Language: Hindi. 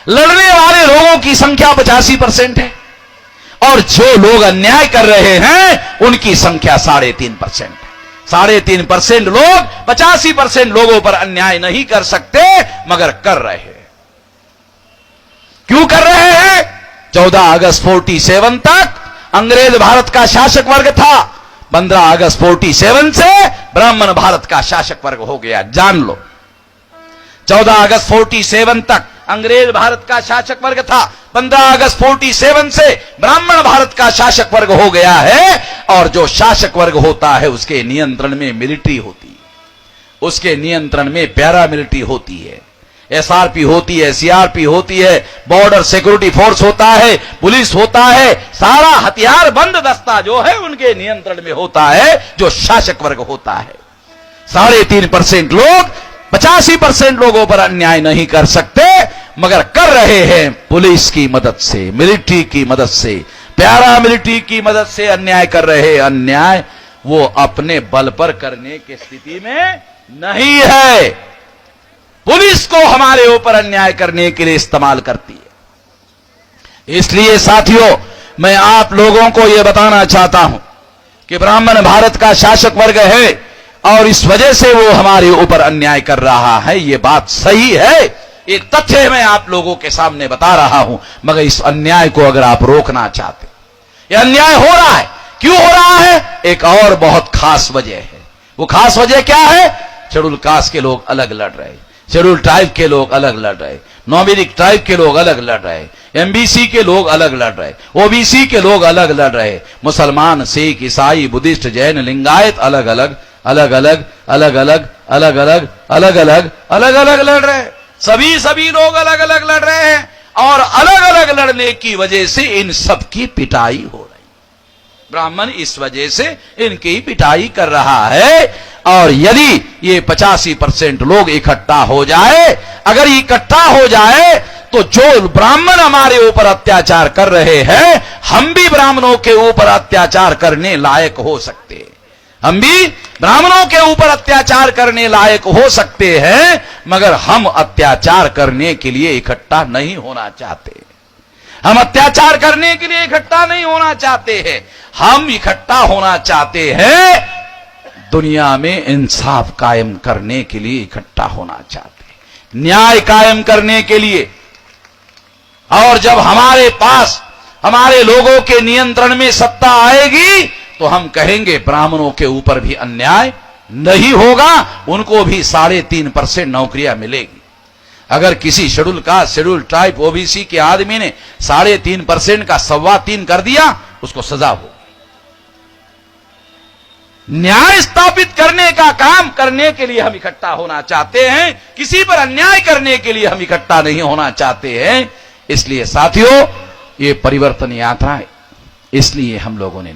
लड़ने वाले लोगों की संख्या 85% है और जो लोग अन्याय कर रहे हैं उनकी संख्या 3.5% है। 3.5% लोग 85% लोगों पर अन्याय नहीं कर सकते मगर कर रहे हैं। क्यों कर रहे हैं? 14 अगस्त 47 तक अंग्रेज भारत का शासक वर्ग था। 15 अगस्त 47 से ब्राह्मण भारत का शासक वर्ग हो गया। जान लो, 14 अगस्त 47 तक अंग्रेज भारत का शासक वर्ग था। 15 अगस्त 47 से ब्राह्मण भारत का शासक वर्ग हो गया है और जो शासक वर्ग होता है उसके नियंत्रण में मिलिट्री होती है, उसके नियंत्रण में पैरा मिलिट्री होती है, एसआरपी होती है, सीआरपी होती है, बॉर्डर सिक्योरिटी फोर्स होता है, पुलिस होता है। सारा हथियार बंद दस्ता जो है उनके नियंत्रण में होता है जो शासक वर्ग होता है। 3.5% लोग 85% लोगों पर अन्याय नहीं कर सकते मगर कर रहे हैं पुलिस की मदद से, मिलिट्री की मदद से, पैरा मिलिट्री की मदद से अन्याय कर रहे हैं। अन्याय वो अपने बल पर करने की स्थिति में नहीं है। पुलिस को हमारे ऊपर अन्याय करने के लिए इस्तेमाल करती है। इसलिए साथियों, मैं आप लोगों को यह बताना चाहता हूं कि ब्राह्मण भारत का शासक वर्ग है और इस वजह से वो हमारे ऊपर अन्याय कर रहा है। यह बात सही है, एक तथ्य मैं आप लोगों के सामने बता रहा हूं। मगर इस अन्याय को अगर आप रोकना चाहते, यह अन्याय हो रहा है, क्यों हो रहा है? एक और बहुत खास वजह है। वो खास वजह क्या है? शेड्यूल कास्ट के लोग अलग लड़ रहे, शेड्यूल ट्राइब के लोग अलग लड़ रहे, नॉमिनिक ट्राइब के लोग अलग लड़ रहे, एमबीसी के लोग अलग लड़ रहे, ओबीसी के लोग अलग लड़ रहे, मुसलमान, सिख, ईसाई, बुद्धिस्ट, जैन, लिंगायत अलग अलग अलग अलग अलग अलग अलग अलग अलग अलग अलग अलग लड़ रहे हैं। सभी लोग अलग अलग लड़ रहे हैं और अलग अलग लड़ने की वजह से इन सब की पिटाई हो रही। ब्राह्मण इस वजह से इनकी पिटाई कर रहा है। और यदि ये 85% लोग इकट्ठा हो जाए, अगर इकट्ठा हो जाए तो जो ब्राह्मण हमारे ऊपर अत्याचार कर रहे हैं, हम भी ब्राह्मणों के ऊपर अत्याचार करने लायक हो सकते हैं। हम भी ब्राह्मणों के ऊपर अत्याचार करने लायक हो सकते हैं मगर हम अत्याचार करने के लिए इकट्ठा नहीं होना चाहते। हम अत्याचार करने के लिए इकट्ठा नहीं होना चाहते हैं। हम इकट्ठा होना चाहते हैं दुनिया में इंसाफ कायम करने के लिए इकट्ठा होना चाहते हैं, न्याय कायम करने के लिए। और जब हमारे पास हमारे लोगों के नियंत्रण में सत्ता आएगी तो हम कहेंगे ब्राह्मणों के ऊपर भी अन्याय नहीं होगा, उनको भी 3.5% नौकरियां मिलेगी। अगर किसी schedule caste, schedule tribe, OBC के आदमी ने 3.5% का 3.25 कर दिया, उसको सजा हो। न्याय स्थापित करने का काम करने के लिए हम इकट्ठा होना चाहते हैं, किसी पर अन्याय करने के लिए हम इकट्ठा नहीं होना चाहते हैं। इसलिए साथियों, ये परिवर्तन यात्रा है, इसलिए हम लोगों ने